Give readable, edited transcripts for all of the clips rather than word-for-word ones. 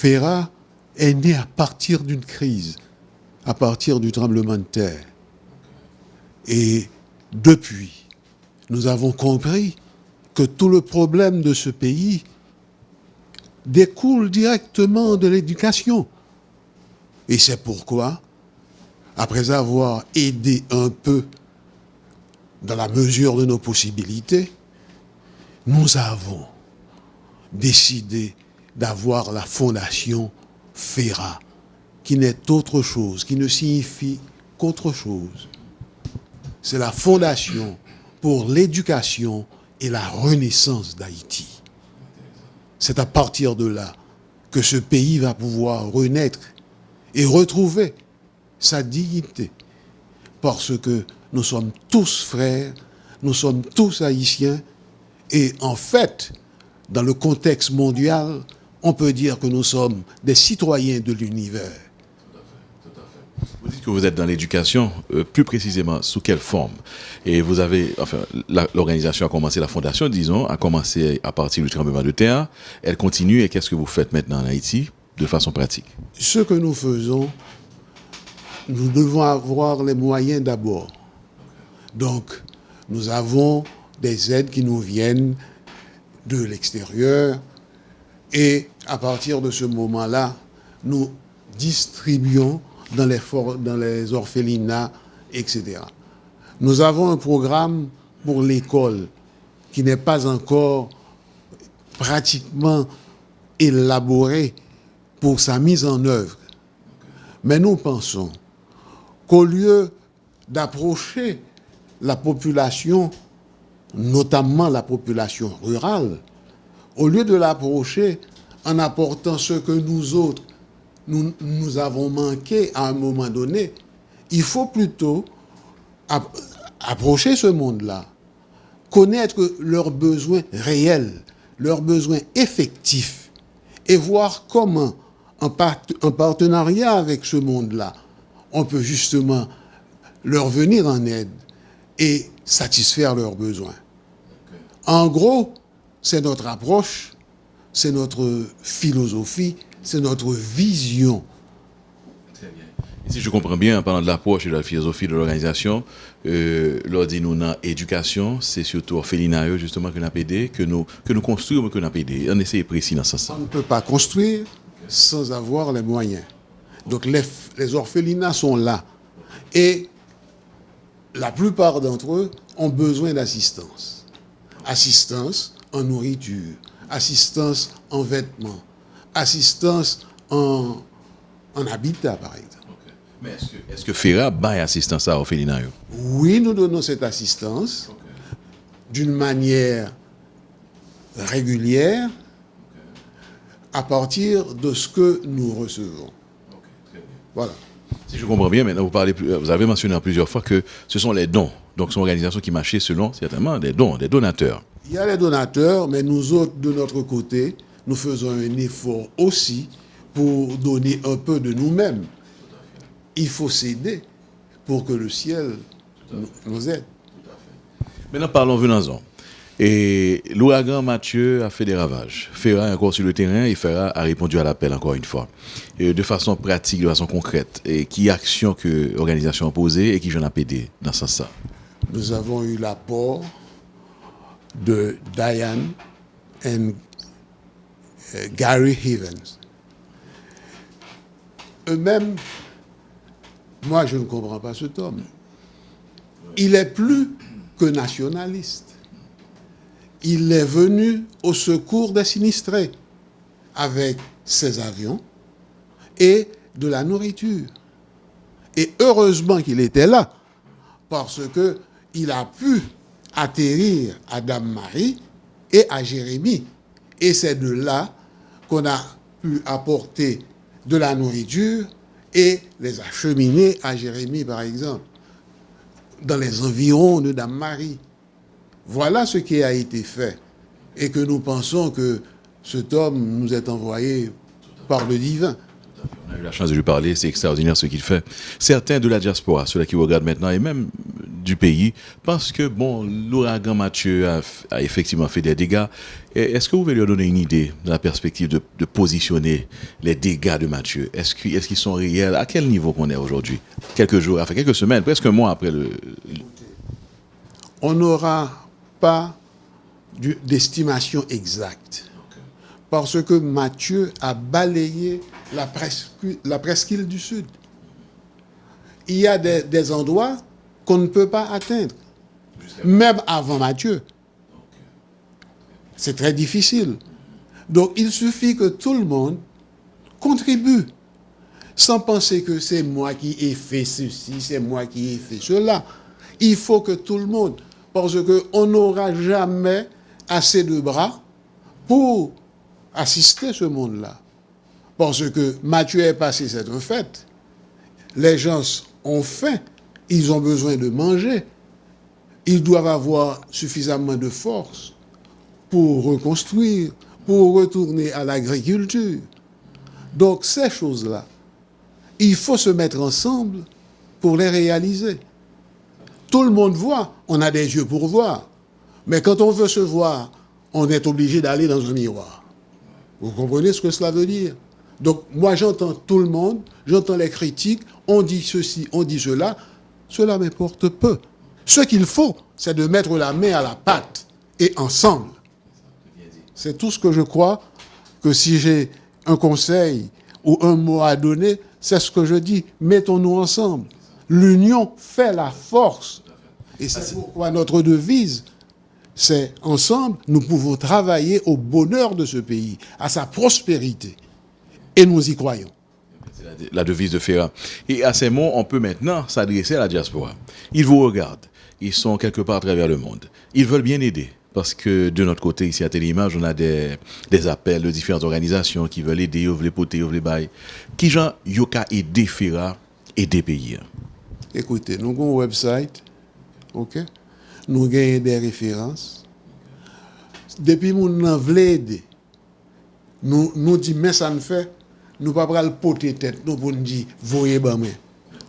FERA est né à partir d'une crise, à partir du tremblement de terre. Et depuis, nous avons compris que tout le problème de ce pays découle directement de l'éducation. Et c'est pourquoi, après avoir aidé un peu dans la mesure de nos possibilités, nous avons décidé d'avoir la fondation FERA, qui n'est autre chose, qui ne signifie qu'autre chose. C'est la fondation pour l'éducation et la renaissance d'Haïti. C'est à partir de là que ce pays va pouvoir renaître et retrouver sa dignité. Parce que nous sommes tous frères, nous sommes tous haïtiens, et en fait, dans le contexte mondial, on peut dire que nous sommes des citoyens de l'univers. Vous dites que vous êtes dans l'éducation, plus précisément, sous quelle forme? Et vous avez, enfin, l'organisation a commencé, la fondation, disons, a commencé à partir du tremblement de terre. Elle continue, et qu'est-ce que vous faites maintenant en Haïti, de façon pratique? Ce que nous faisons, nous devons avoir les moyens d'abord. Donc, nous avons des aides qui nous viennent de l'extérieur, et à partir de ce moment-là, nous distribuons dans les orphelinats, etc. Nous avons un programme pour l'école qui n'est pas encore pratiquement élaboré pour sa mise en œuvre. Mais nous pensons qu'au lieu d'approcher la population, notamment la population rurale, au lieu de l'approcher en apportant ce que nous autres, nous avons manqué à un moment donné, il faut plutôt approcher ce monde-là, connaître leurs besoins réels, leurs besoins effectifs, et voir comment, en partenariat avec ce monde-là, on peut justement leur venir en aide et satisfaire leurs besoins. En gros, c'est notre approche, c'est notre philosophie, c'est notre vision. Très bien. Et si je comprends bien, en parlant de l'approche et de la philosophie de l'organisation, lors de nous éducation, c'est surtout orphelinat justement que nous avons aidé, que nous construisons, que nous avons aidé. On essaie précis dans ce sens. On ne peut pas construire sans avoir les moyens. Donc les orphelinats sont là. Et la plupart d'entre eux ont besoin d'assistance. Assistance en nourriture, assistance en vêtements, assistance en habitat, par exemple. Okay. Mais est-ce que FERA baille assistance à orphelinat? Oui, nous donnons cette assistance d'une manière régulière à partir de ce que nous recevons. Voilà. Si je comprends bien, maintenant vous avez mentionné plusieurs fois que ce sont les dons. Donc, c'est une organisation qui marchait selon certainement des dons, des donateurs. Il y a les donateurs, mais nous autres, de notre côté, nous faisons un effort aussi pour donner un peu de nous-mêmes. Il faut s'aider pour que le ciel nous aide. Maintenant, parlons venons-en. Et l'ouragan Mathieu a fait des ravages. FERA est encore sur le terrain et FERA a répondu à l'appel encore une fois. Et de façon pratique, de façon concrète. Et qui action que l'organisation a posée et qui j'en a aidé dans ce sens-là? Nous avons eu l'apport de Diane et Gary Evans. Eux-mêmes, moi je ne comprends pas cet homme. Il est plus que nationaliste. Il est venu au secours des sinistrés avec ses avions et de la nourriture. Et heureusement qu'il était là, parce qu'il a pu atterrir à Dame-Marie et à Jérémie. Et c'est de là qu'on a pu apporter de la nourriture et les acheminer à Jérémie, par exemple, dans les environs de Dame-Marie. Voilà ce qui a été fait. Et que nous pensons que cet homme nous est envoyé par le divin. On a eu la chance de lui parler, c'est extraordinaire ce qu'il fait. Certains de la diaspora, ceux-là qui regardent maintenant, et même du pays, parce que, bon, l'ouragan Mathieu a effectivement fait des dégâts. Est-ce que vous pouvez lui donner une idée de la perspective de positionner les dégâts de Mathieu? Est-ce qu'ils sont réels? À quel niveau qu'on est aujourd'hui? Quelques jours, enfin quelques semaines, presque un mois après On n'aura pas d'estimation exacte. Parce que Mathieu a balayé la presqu'île du Sud. Il y a des endroits qu'on ne peut pas atteindre, même avant Mathieu. C'est très difficile. Donc il suffit que tout le monde contribue, sans penser que c'est moi qui ai fait ceci, c'est moi qui ai fait cela. Il faut que tout le monde, parce qu'on n'aura jamais assez de bras pour assister ce monde-là. Parce que Mathieu est passé, c'est un fait. Les gens ont faim, ils ont besoin de manger. Ils doivent avoir suffisamment de force pour reconstruire, pour retourner à l'agriculture. Donc ces choses-là, il faut se mettre ensemble pour les réaliser. Tout le monde voit, on a des yeux pour voir. Mais quand on veut se voir, on est obligé d'aller dans un miroir. Vous comprenez ce que cela veut dire? Donc moi j'entends tout le monde, j'entends les critiques, on dit ceci, on dit cela, cela m'importe peu. Ce qu'il faut, c'est de mettre la main à la pâte et ensemble. C'est tout ce que je crois que si j'ai un conseil ou un mot à donner, c'est ce que je dis. Mettons-nous ensemble. L'union fait la force. Et c'est pourquoi notre devise, c'est ensemble, nous pouvons travailler au bonheur de ce pays, à sa prospérité. Et nous y croyons. C'est la devise de FERA. Et à ces mots, on peut maintenant s'adresser à la diaspora. Ils vous regardent. Ils sont quelque part à travers le monde. Ils veulent bien aider. Parce que de notre côté, ici à Téléimage, on a des appels de différentes organisations qui veulent aider, ils veulent poter, ils veulent bailler. Qui gens yoka aider FERA, aider pays? Écoutez, nous avons un website, ok? Nous avons des références. Depuis que nous voulons aider, nous disons, mais ça ne fait, nous ne pouvons pas le poter tête, nous pouvons dire, voyez,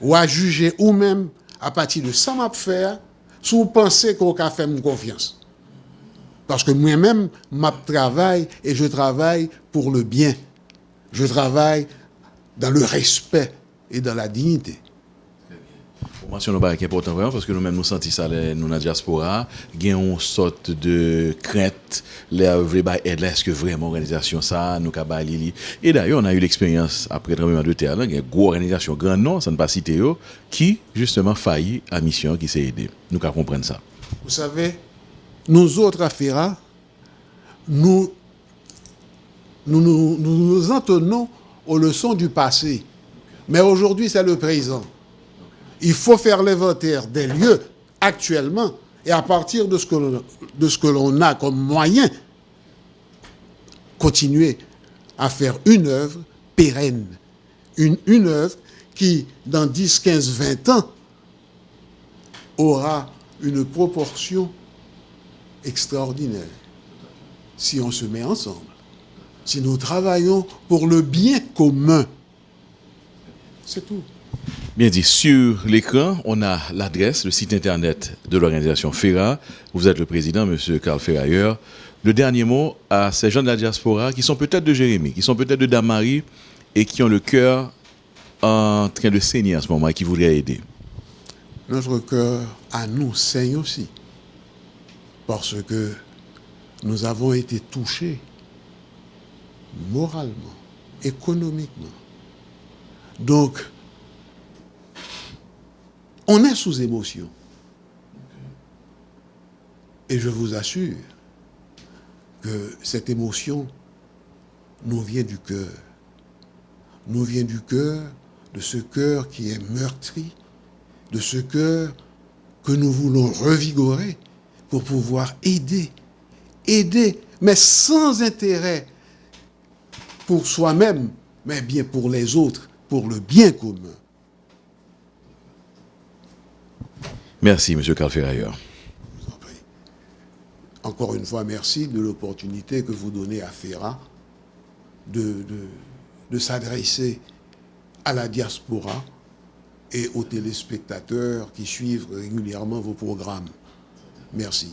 ou à juger ou même, à partir de ça, m'a faire, si vous pensez qu'on a fait confiance. Parce que moi-même, je travaille et je travaille pour le bien. Je travaille dans le respect et dans la dignité. Pour mentionner un qui est important vraiment, parce que nous-mêmes nous sentons ça, nous dans la diaspora, il y a une sorte de crainte, est-ce que vraiment l'organisation ça, nous avons. Et d'ailleurs, on a eu l'expérience après le tremblement de terre, il y a une grosse organisation, grand nom, ça ne pas citer, qui justement faillit à mission, qui s'est aidé. Nous avons comprendre ça. Vous savez, nous autres à FERA, nous en tenons aux leçons du passé. Mais aujourd'hui, c'est le présent. Il faut faire l'inventaire des lieux actuellement et à partir de ce que l'on a comme moyen, continuer à faire une œuvre pérenne. Une œuvre qui, dans 10, 15, 20 ans, aura une proportion extraordinaire si on se met ensemble, si nous travaillons pour le bien commun. C'est tout. Bien dit, sur l'écran, on a l'adresse, le site internet de l'organisation FERA. Vous êtes le président, M. Karl Ferrailleur. Le dernier mot à ces gens de la diaspora qui sont peut-être de Jérémie, qui sont peut-être de Damarie et qui ont le cœur en train de saigner en ce moment et qui voudraient aider. Notre cœur à nous saigne aussi. Parce que nous avons été touchés moralement, économiquement. Donc, on est sous émotion. Et je vous assure que cette émotion nous vient du cœur. Nous vient du cœur, de ce cœur qui est meurtri, de ce cœur que nous voulons revigorer pour pouvoir aider, mais sans intérêt pour soi-même, mais bien pour les autres, pour le bien commun. Merci, M. Karl Ferrailleur. Je vous en prie. Encore une fois, merci de l'opportunité que vous donnez à FERA de s'adresser à la diaspora et aux téléspectateurs qui suivent régulièrement vos programmes. Merci.